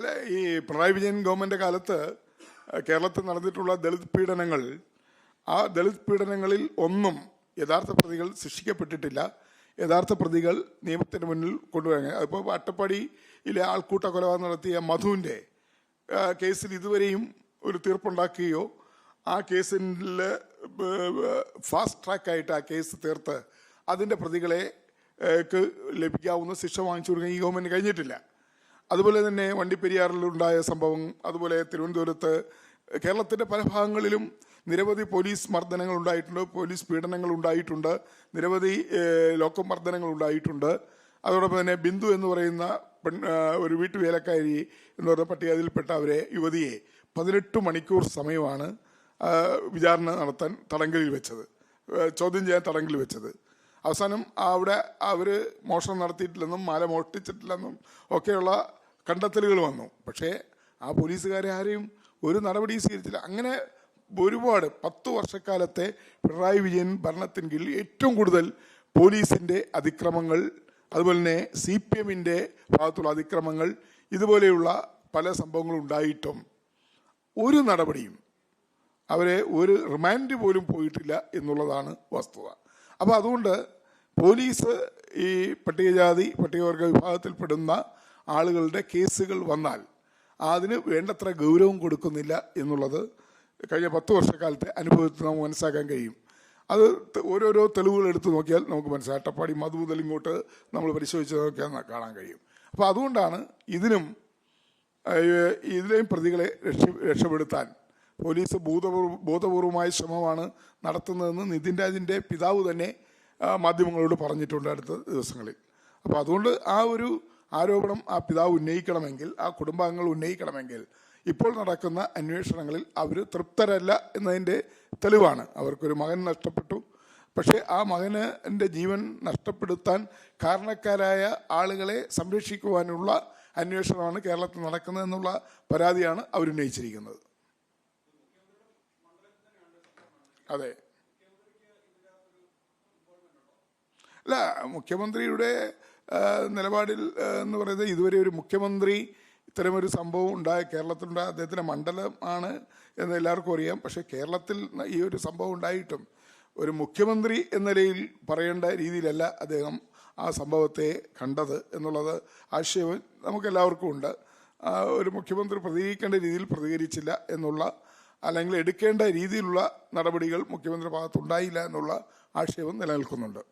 അല്ല, ഈ പിണറായി വിജയൻ ഗവൺമെന്റ് കാലത്ത് കേരളത്തിൽ നടന്നിട്ടുള്ള ദളിത് പീഡനങ്ങൾ, ആ ദളിത് പീഡനങ്ങളിൽ ഒന്നും യഥാർത്ഥ പ്രതികൾ ശിക്ഷിക്കപ്പെട്ടിട്ടില്ല. യഥാർത്ഥ പ്രതികൾ നിയമത്തിന് മുന്നിൽ കൊണ്ടുവരാൻ. അതിപ്പോൾ അട്ടപ്പാടിയിലെ ആൾക്കൂട്ട കൊലപാതകം നടത്തിയ മധുവിൻ്റെ കേസിൽ ഇതുവരെയും ഒരു തീർപ്പുണ്ടാക്കുകയോ ആ കേസിൽ ഫാസ്റ്റ് ട്രാക്കായിട്ട് ആ കേസ് തീർത്ത് അതിൻ്റെ പ്രതികളെ ലഭിക്കാവുന്ന ശിക്ഷ വാങ്ങിച്ചു കൊടുക്കാൻ ഈ ഗവൺമെൻറ് കഴിഞ്ഞിട്ടില്ല. അതുപോലെ തന്നെ വണ്ടിപ്പെരിയാറിലുണ്ടായ സംഭവം, അതുപോലെ തിരുവനന്തപുരത്ത്, കേരളത്തിൻ്റെ പല ഭാഗങ്ങളിലും നിരവധി പോലീസ് മർദ്ദനങ്ങൾ ഉണ്ടായിട്ടുണ്ട്, പോലീസ് പീഡനങ്ങൾ ഉണ്ടായിട്ടുണ്ട്, നിരവധി ലോക്കൽ മർദ്ദനങ്ങൾ ഉണ്ടായിട്ടുണ്ട്. അതോടൊപ്പം തന്നെ ബിന്ദു എന്ന് പറയുന്ന ഒരു വീട്ടുവേലക്കാരി എന്ന് പറയുന്ന പട്ടികജാതിയിൽപ്പെട്ട യുവതിയെ 18 മണിക്കൂർ സമയമാണ് വിചാരണ നടത്താൻ തടങ്കലിൽ വെച്ചത്, ചോദ്യം ചെയ്യാൻ തടങ്കലിൽ വെച്ചത്. അവസാനം അവിടെ അവർ മോഷണം നടത്തിയിട്ടില്ലെന്നും മാല മോഷ്ടിച്ചിട്ടില്ലെന്നും ഒക്കെയുള്ള കണ്ടെത്തലുകൾ വന്നു. പക്ഷേ ആ പോലീസുകാരെ ആരെയും ഒരു നടപടി സ്വീകരിച്ചില്ല. അങ്ങനെ ഒരുപാട് 10 വർഷക്കാലത്തെ പിണറായി വിജയൻ ഭരണത്തിന് കീഴിൽ ഏറ്റവും കൂടുതൽ പോലീസിൻ്റെ അതിക്രമങ്ങൾ, അതുപോലെ തന്നെ CPM-ൻ്റെ ഭാഗത്തുള്ള അതിക്രമങ്ങൾ, ഇതുപോലെയുള്ള പല സംഭവങ്ങളും ഉണ്ടായിട്ടും ഒരു നടപടിയും അവരെ ഒരു റിമാൻഡ് പോലും പോയിട്ടില്ല എന്നുള്ളതാണ് വസ്തുത. അപ്പോൾ അതുകൊണ്ട് പോലീസ് ഈ പട്ടികജാതി പട്ടികവർഗ വിഭാഗത്തിൽപ്പെടുന്ന ആളുകളുടെ കേസുകൾ വന്നാൽ അതിന് വേണ്ടത്ര ഗൗരവം കൊടുക്കുന്നില്ല എന്നുള്ളത് കഴിഞ്ഞ 10 വർഷക്കാലത്തെ അനുഭവത്തിൽ നമുക്ക് മനസ്സിലാക്കാൻ കഴിയും. അത് ഓരോരോ തെളിവുകൾ എടുത്ത് നോക്കിയാൽ നമുക്ക് മനസ്സിലാക്കാം. അട്ടപ്പാടി മധു മുതൽ ഇങ്ങോട്ട് നമ്മൾ പരിശോധിച്ച് നോക്കിയാൽ കാണാൻ കഴിയും. അപ്പോൾ അതുകൊണ്ടാണ് ഇതിലെയും പ്രതികളെ രക്ഷപ്പെടുത്താൻ പോലീസ് ബോധപൂർവമായ ശ്രമമാണ് നടത്തുന്നതെന്ന് നിതിൻ രാജിൻ്റെ പിതാവ് തന്നെ മാധ്യമങ്ങളോട് പറഞ്ഞിട്ടുണ്ട് അടുത്ത ദിവസങ്ങളിൽ. അപ്പോൾ അതുകൊണ്ട് ആ ഒരു ആരോപണം ആ പിതാവ് ഉന്നയിക്കണമെങ്കിൽ, ആ കുടുംബാംഗങ്ങൾ ഉന്നയിക്കണമെങ്കിൽ ഇപ്പോൾ നടക്കുന്ന അന്വേഷണങ്ങളിൽ അവർ തൃപ്തരല്ല എന്നതിൻ്റെ തെളിവാണ്. അവർക്കൊരു മകൻ നഷ്ടപ്പെട്ടു. പക്ഷേ ആ മകൻ്റെ ജീവൻ നഷ്ടപ്പെടുത്താൻ കാരണക്കാരായ ആളുകളെ സംരക്ഷിക്കുവാനുള്ള അന്വേഷണമാണ് കേരളത്തിൽ നടക്കുന്നതെന്നുള്ള പരാതിയാണ് അവരുന്നയിച്ചിരിക്കുന്നത്. അതെ, അല്ല, മുഖ്യമന്ത്രിയുടെ നിലപാടിൽ എന്ന് പറയുന്നത് ഇതുവരെ ഒരു മുഖ്യമന്ത്രി ഇത്തരമൊരു സംഭവം കേരളത്തിലുണ്ടായ അദ്ദേഹത്തിൻ്റെ മണ്ഡലം ആണ് എന്ന് എല്ലാവർക്കും അറിയാം. പക്ഷേ കേരളത്തിൽ ഈ ഒരു സംഭവം ഉണ്ടായിട്ടും ഒരു മുഖ്യമന്ത്രി എന്ന നിലയിൽ പറയേണ്ട രീതിയിലല്ല അദ്ദേഹം ആ സംഭവത്തെ കണ്ടത് എന്നുള്ളത് ആശയം നമുക്കെല്ലാവർക്കും ഉണ്ട്. ഒരു മുഖ്യമന്ത്രി പ്രതികരിക്കേണ്ട രീതിയിൽ പ്രതികരിച്ചില്ല എന്നുള്ള, അല്ലെങ്കിൽ എടുക്കേണ്ട രീതിയിലുള്ള നടപടികൾ മുഖ്യമന്ത്രി ഭാഗത്തുണ്ടായില്ല എന്നുള്ള ആക്ഷേപം നിലനിൽക്കുന്നുണ്ട്.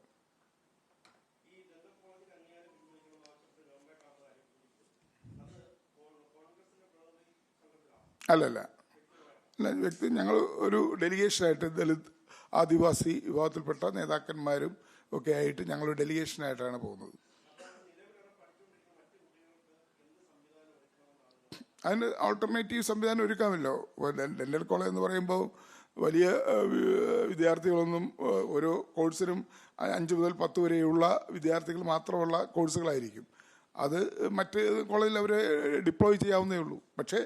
അല്ലല്ല, വ്യക്തി ഞങ്ങൾ ഒരു ഡെലിഗേഷനായിട്ട് ദളിത് ആദിവാസി വിഭാഗത്തിൽപ്പെട്ട നേതാക്കന്മാരും ഒക്കെ ആയിട്ട് ഞങ്ങൾ ഡെലിഗേഷനായിട്ടാണ് പോകുന്നത്. അതിന് ആൾട്ടർനേറ്റീവ് സംവിധാനം ഒരുക്കാമല്ലോ. ഡെന്റൽ കോളേജ് എന്ന് പറയുമ്പോൾ വലിയ വിദ്യാർത്ഥികളൊന്നും ഓരോ കോഴ്സിനും 5 മുതൽ 10 വരെയുള്ള വിദ്യാർത്ഥികൾ മാത്രമുള്ള കോഴ്സുകളായിരിക്കും. അത് മറ്റ് കോളേജിൽ അവരെ ഡിപ്ലോയ് ചെയ്യാവുന്നേ ഉള്ളൂ. പക്ഷേ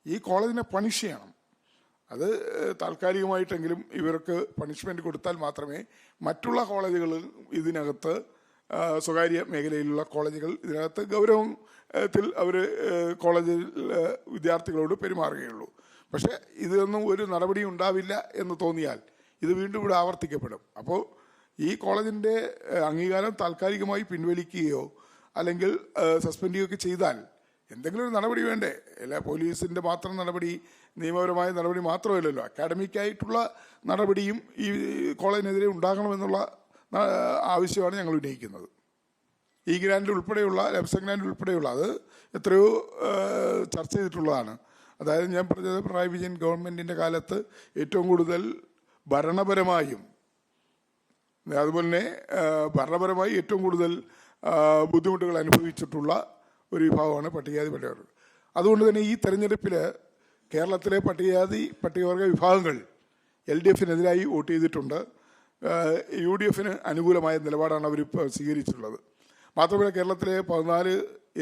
ഈ കോളേജിനെ പണിഷ് ചെയ്യണം. അത് താൽക്കാലികമായിട്ടെങ്കിലും ഇവർക്ക് പണിഷ്മെൻറ്റ് കൊടുത്താൽ മാത്രമേ മറ്റുള്ള കോളേജുകൾ ഇതിനകത്ത്, സ്വകാര്യ മേഖലയിലുള്ള കോളേജുകൾ ഇതിനകത്ത് ഗൗരവത്തിൽ അവർ കോളേജിൽ വിദ്യാർത്ഥികളോട് പെരുമാറുകയുള്ളൂ. പക്ഷേ ഇതൊന്നും ഒരു നടപടി ഉണ്ടാവില്ല എന്ന് തോന്നിയാൽ ഇത് വീണ്ടും ഇവിടെ ആവർത്തിക്കപ്പെടും. അപ്പോൾ ഈ കോളേജിൻ്റെ അംഗീകാരം താൽക്കാലികമായി പിൻവലിക്കുകയോ അല്ലെങ്കിൽ സസ്പെൻഡ് ചെയ്യുകയൊക്കെ ചെയ്താൽ എന്തെങ്കിലും ഒരു നടപടി വേണ്ടേ? അല്ല, പോലീസിൻ്റെ മാത്രം നടപടി, നിയമപരമായ നടപടി മാത്രമല്ലല്ലോ, അക്കാഡമിക്കായിട്ടുള്ള നടപടിയും ഈ കോളേജിനെതിരെ ഉണ്ടാകണമെന്നുള്ള ആവശ്യമാണ് ഞങ്ങൾ ഉന്നയിക്കുന്നത്. ഈ ഗ്രാൻഡ് ഉൾപ്പെടെയുള്ള, ലെപ്സ ഗ്രാൻഡ് ഉൾപ്പെടെയുള്ള, അത് എത്രയോ ചർച്ച ചെയ്തിട്ടുള്ളതാണ്. അതായത് ഞാൻ പറഞ്ഞത് പിണറായി വിജയൻ ഗവൺമെൻറ്റിൻ്റെ കാലത്ത് ഏറ്റവും കൂടുതൽ ഭരണപരമായും അതുപോലെ തന്നെ ഭരണപരമായി ഏറ്റവും കൂടുതൽ ബുദ്ധിമുട്ടുകൾ അനുഭവിച്ചിട്ടുള്ള ഒരു വിഭാഗമാണ് പട്ടികജാതി പട്ടികവർഗം. അതുകൊണ്ട് തന്നെ ഈ തെരഞ്ഞെടുപ്പിൽ കേരളത്തിലെ പട്ടികവർഗ വിഭാഗങ്ങൾ LDF-നെതിരായി വോട്ട് ചെയ്തിട്ടുണ്ട്. UDF-ന് അനുകൂലമായ നിലപാടാണ് അവരിപ്പോൾ സ്വീകരിച്ചിട്ടുള്ളത്. മാത്രമല്ല കേരളത്തിലെ 14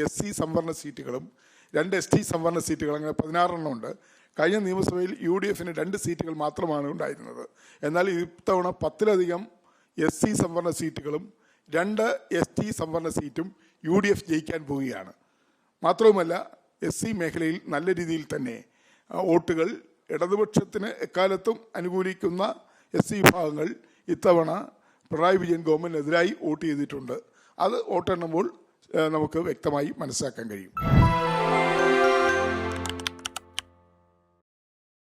SC സംവരണ സീറ്റുകളും 2 ST സംവരണ സീറ്റുകൾ, അങ്ങനെ 16 ഉണ്ട്. കഴിഞ്ഞ നിയമസഭയിൽ UDF-ന് 2 സീറ്റുകൾ മാത്രമാണ് ഉണ്ടായിരുന്നത്. എന്നാൽ ഇത്തവണ 10-ലധികം SC സംവരണ സീറ്റുകളും 2 ST സംവരണ സീറ്റും UDF ജയിക്കാൻ പോവുകയാണ്. മാത്രവുമല്ല SC മേഖലയിൽ നല്ല രീതിയിൽ തന്നെ വോട്ടുകൾ ഇടതുപക്ഷത്തിന് എക്കാലത്തും അനുകൂലിക്കുന്ന SC വിഭാഗങ്ങൾ ഇത്തവണ പിണറായി വിജയൻ ഗവൺമെന്റിനെതിരായി വോട്ട് ചെയ്തിട്ടുണ്ട്. അത് വോട്ടെണ്ണുമ്പോൾ നമുക്ക് വ്യക്തമായി മനസ്സിലാക്കാൻ കഴിയും.